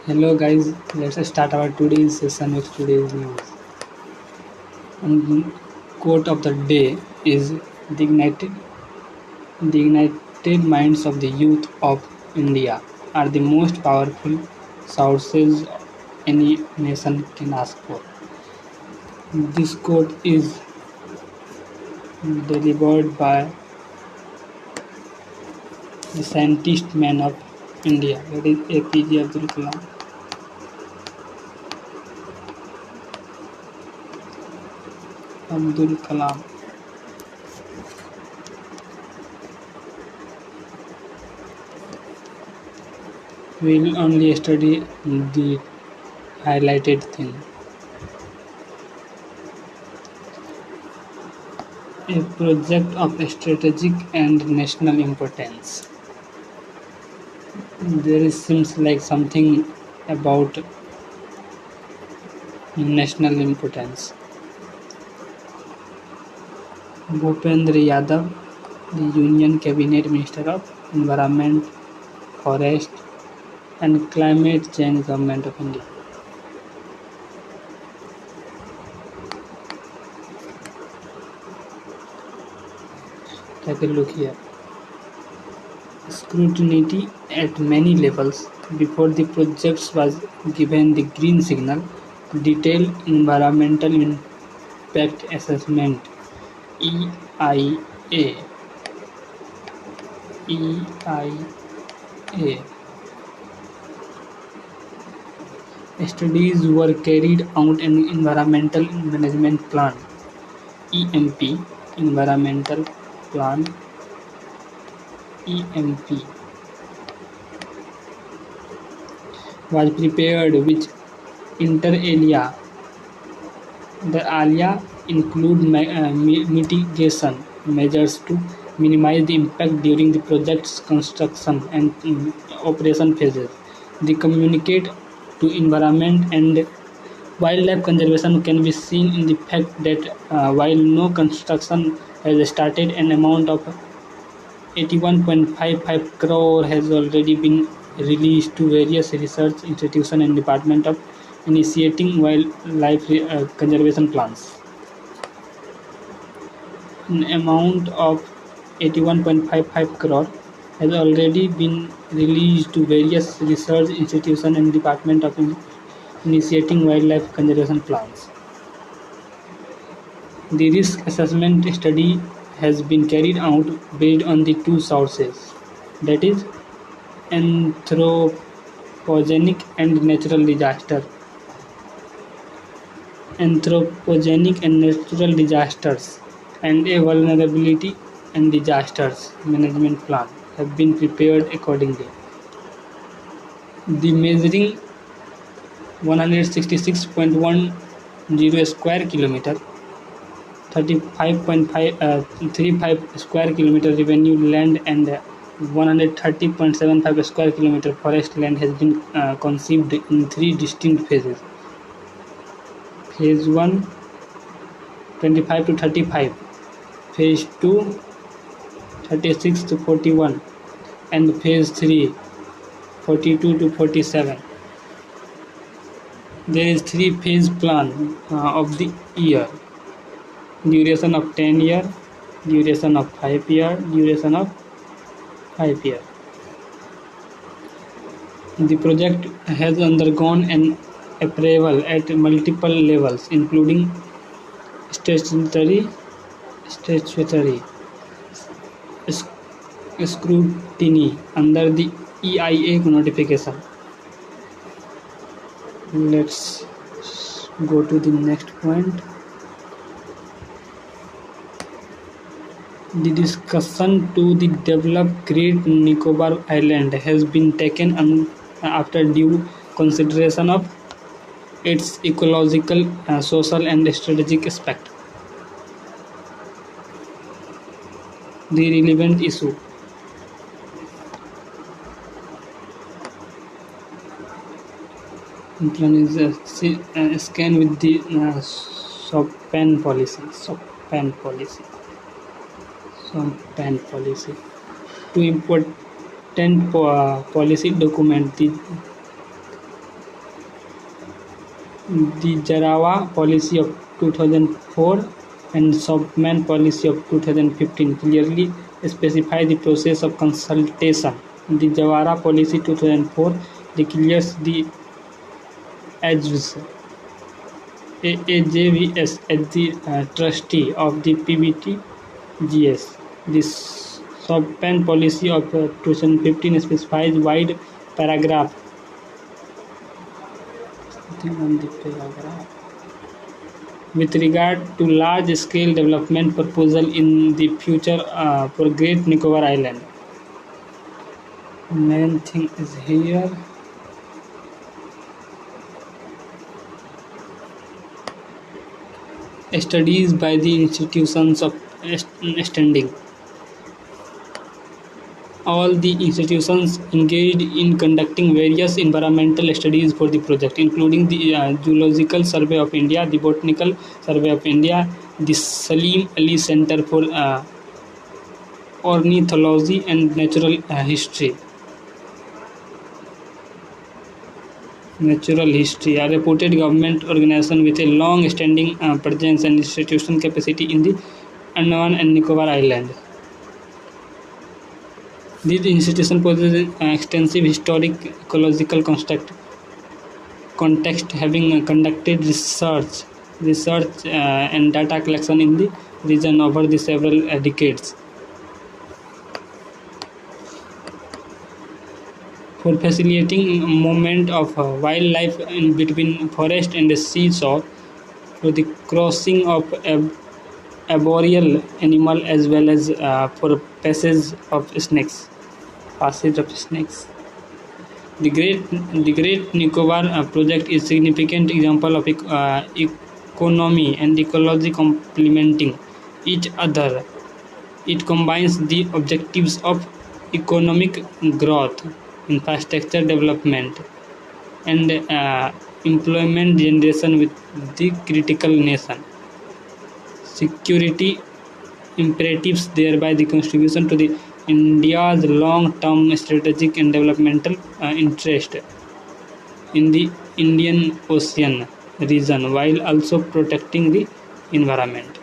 Hello guys, let's start our today's session with today's news. And quote of the day is the ignited minds of the youth of India are the most powerful sources any nation can ask for. This quote is delivered by the scientist man of India, that is APJ Abdul Kalam. Abdul Kalam. We will only study the highlighted thing. A project of strategic and national importance. There seems like something about national importance. Bhupendra Yadav, the Union Cabinet Minister of Environment, Forest and Climate Change Government of India. Take a look here. Scrutiny at many levels before the project was given the green signal. Detailed environmental impact assessment EIA EIA studies were carried out in environmental management plan EMP environmental plan EMP was prepared which inter alia. The alia include mitigation measures to minimize the impact during the project's construction and operation phases. The communicate to environment and wildlife conservation can be seen in the fact that while no construction has started, an amount of 81.55 crore has already been released to various research institutions and department of initiating wildlife conservation plans. An amount of 81.55 crore has already been released to various research institutions and department of initiating wildlife conservation plans. The risk assessment study has been carried out based on the two sources, that is anthropogenic and natural disaster. Anthropogenic and natural disasters and a vulnerability and disasters management plan have been prepared accordingly. The measuring 166.10 square kilometer 35.35 square kilometer revenue land and 130.75 square kilometer forest land has been conceived in three distinct phases. Phase 1 25 to 35, Phase 2 36 to 41 and Phase 3 42 to 47. There is three phase plan of the year. Duration of 10 year, duration of 5 year, duration of 5 year. The project has undergone an approval at multiple levels, including statutory scrutiny under the EIA notification. Let's go to the next point. The discussion to the develop Great Nicobar Island has been taken after due consideration of its ecological, social and strategic aspect. The relevant issue. Plan is scan with the SOPAN policy. Two important policy documents. The Jarawa policy of 2004 and Subman policy of 2015 clearly specify the process of consultation. The Jawara policy 2004 declares the AJVs AJVS as the trustee of the PBTGS. This Subpan policy of 2015 specifies wide paragraph on the paragraph with regard to large-scale development proposal in the future for Great Nicobar Island. Main thing is here. Studies by the institutions of standing. All the institutions engaged in conducting various environmental studies for the project, including the Zoological Survey of India, the Botanical Survey of India, the Salim Ali Center for Ornithology and Natural History. Natural History, a reputed government organization with a long-standing presence and institutional capacity in the Andaman and Nicobar Island. These institutions possess extensive historic ecological context, having conducted research and data collection in the region over the several decades. For facilitating movement of wildlife in between forest and the seashore, for the crossing of arboreal animal as well as for passage of snakes. The Great Nicobar project is a significant example of economy and ecology complementing each other. It combines the objectives of economic growth, infrastructure development, and employment generation with the critical nation security imperatives, thereby the contribution to the India's long-term strategic and developmental interest in the Indian Ocean region, while also protecting the environment.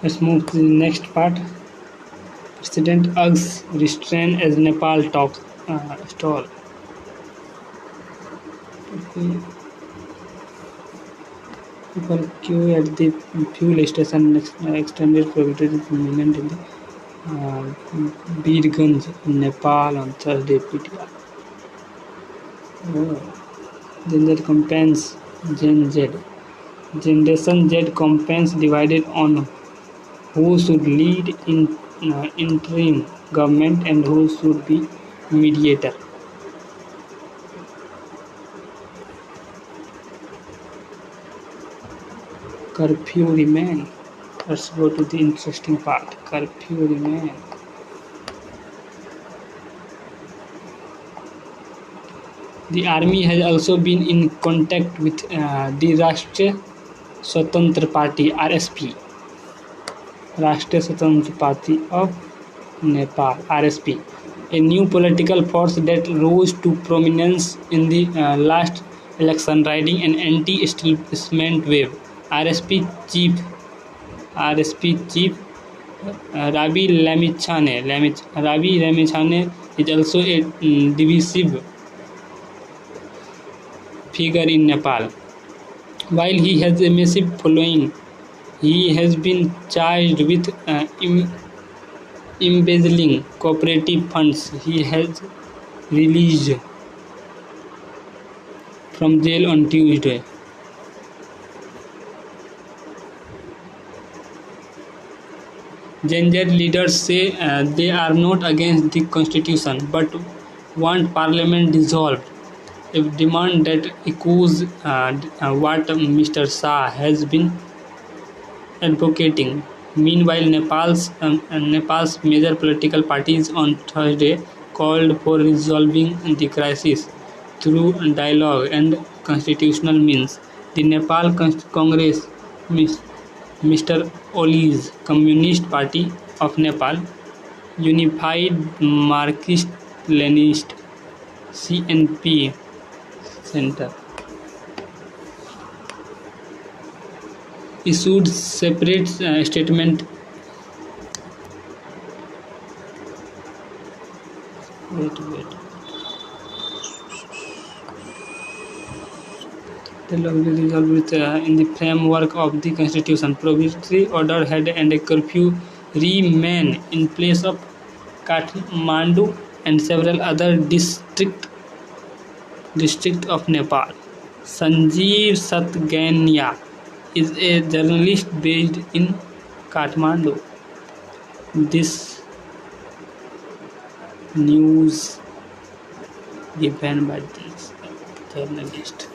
Let's move to the next part. President Uggs restrained as Nepal talks stall. People queue at the fuel station extended prohibited movement in the Birganj, Nepal on Thursday. PTR. Gender campaigns Gen Z. Generation Z campaigns divided on who should lead in interim government and who should be mediator. Curfew remain. Let's go to the interesting part. Curfew remain. The army has also been in contact with the Rashtriya Swatantra Party (RSP). Rashtriya Swatantra Party of Nepal (RSP), a new political force that rose to prominence in the last election, riding an anti-establishment wave. RSP chief Rabi Lamichhane is also a divisive figure in Nepal. While he has a massive following, he has been charged with embezzling cooperative funds he has released from jail on Tuesday. Gen Z leaders say they are not against the constitution but want parliament dissolved, a demand that echoes what Mr. Shah has been advocating. Meanwhile, Nepal's major political parties on Thursday called for resolving the crisis through dialogue and constitutional means. The Nepal Congress, Mr. Oli's Communist Party of Nepal, Unified Marxist-Leninist CNP Center issued separate statement. Wait. The law will be resolved with, in the framework of the Constitution. Provisory order had and a curfew remain in place of Kathmandu and several other district of Nepal. Sanjeev Satgania is a journalist based in Kathmandu. This news given by this journalist.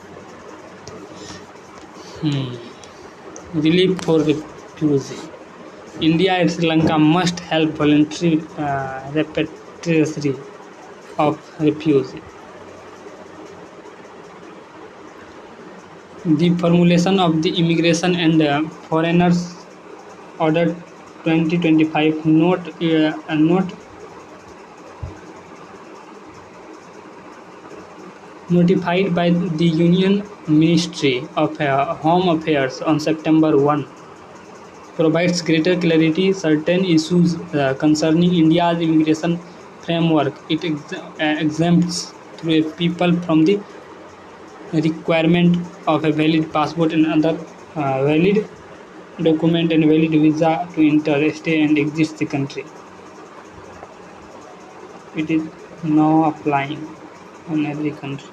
Relief for refugee. India and Sri Lanka must help voluntary repatriation of refugees. The formulation of the Immigration and Foreigners Order 2025 notified by the Union Ministry of Home Affairs on September 1 provides greater clarity certain issues concerning India's immigration framework. It exempts through people from the requirement of a valid passport and other valid document and valid visa to enter, stay and exist the country. It is now applying on every country.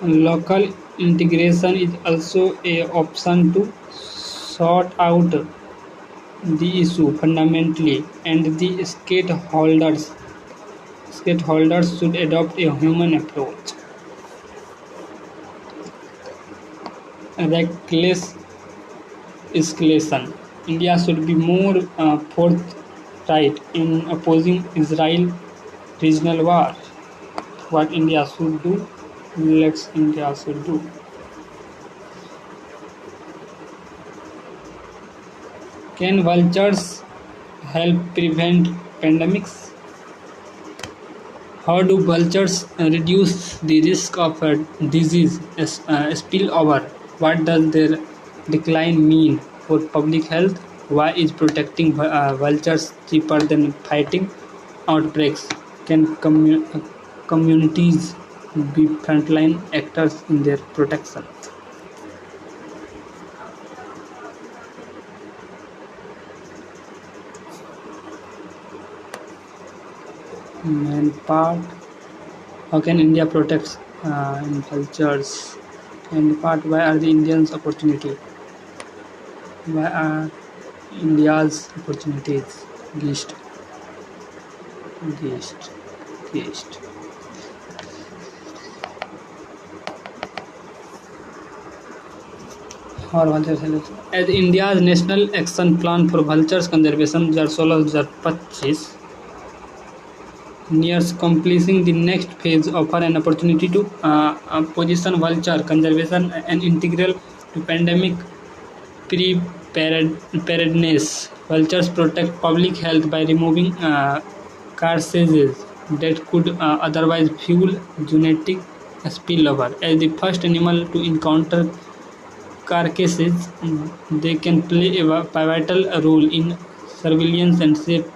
Local integration is also a option to sort out the issue fundamentally, and the stakeholders should adopt a human approach. Reckless escalation. India should be more forthright in opposing Israel regional war. What India should do? Let's India should do. Can vultures help prevent pandemics? How do vultures reduce the risk of disease spillover? What does their decline mean for public health? Why is protecting vultures cheaper than fighting outbreaks? Can communities be frontline actors in their protection? Main part. How can India protect vultures? And part. Why are the Indians opportunity? Why are India's opportunities least? और vultures as India's National Action Plan for Vultures Conservation 2016-2025 nears completing, the next phase offer an opportunity to position vulture conservation an integral to pandemic preparedness. Vultures protect public health by removing carcasses that could otherwise fuel genetic spillover. As the first animal to encounter carcasses, they can play a pivotal role in surveillance and safe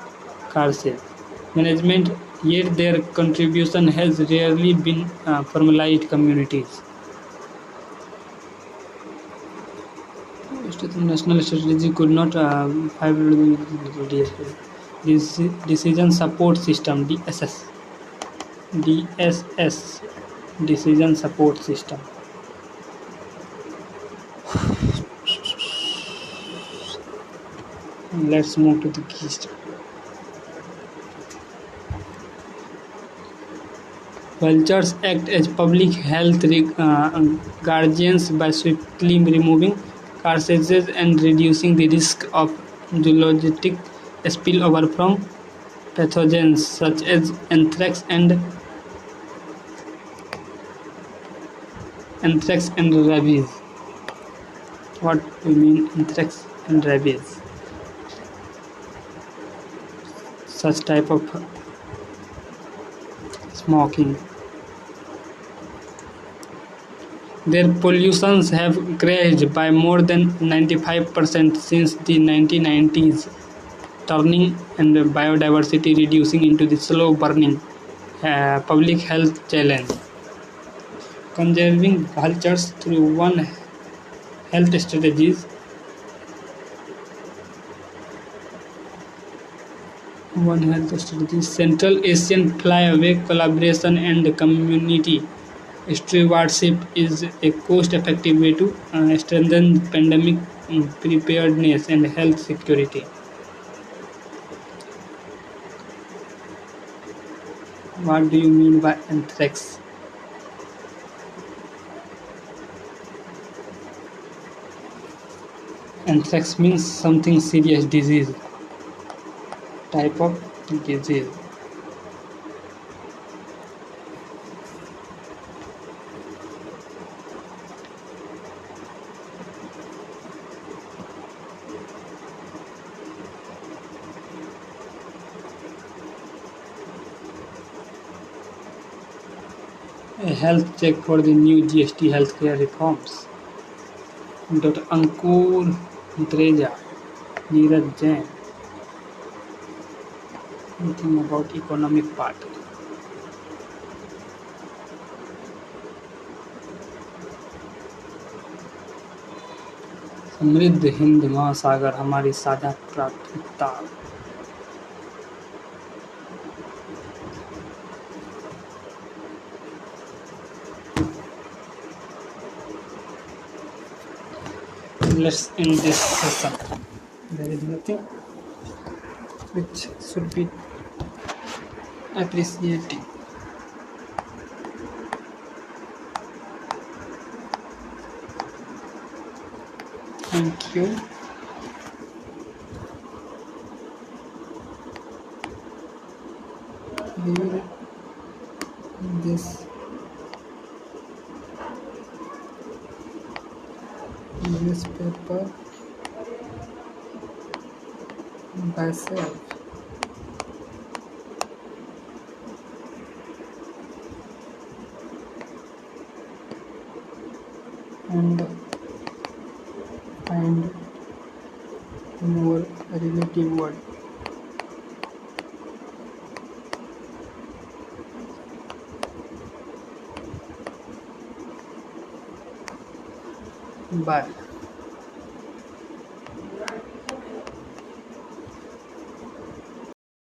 carcass management, yet their contribution has rarely been formalized communities. National strategy could not this decision support system DSS decision support system. Let's move to the key. Vultures act as public health guardians by swiftly removing carcasses and reducing the risk of zoologic spillover from pathogens such as anthrax and rabies. What do you mean anthrax and rabies? Such type of smoking. Their pollutions have crashed by more than 95% since the 1990s, turning and biodiversity reducing into the slow burning public health challenge. Conserving vultures through health strategies. One health strategy, Central Asian Flyaway collaboration and community stewardship is a cost-effective way to strengthen pandemic preparedness and health security. What do you mean by anthrax? Anthrax means something serious disease, type of disease. A health check for the new GST healthcare reforms. Dr. Ankur Mutreja, Neeraj Jain. Anything about economic part. समृद्ध हिंद महासागर हमारी साझा प्राथमिकता. Let's end this session. There is nothing which should be appreciated. Thank you. Here this newspaper myself. And find more relative word. Bye.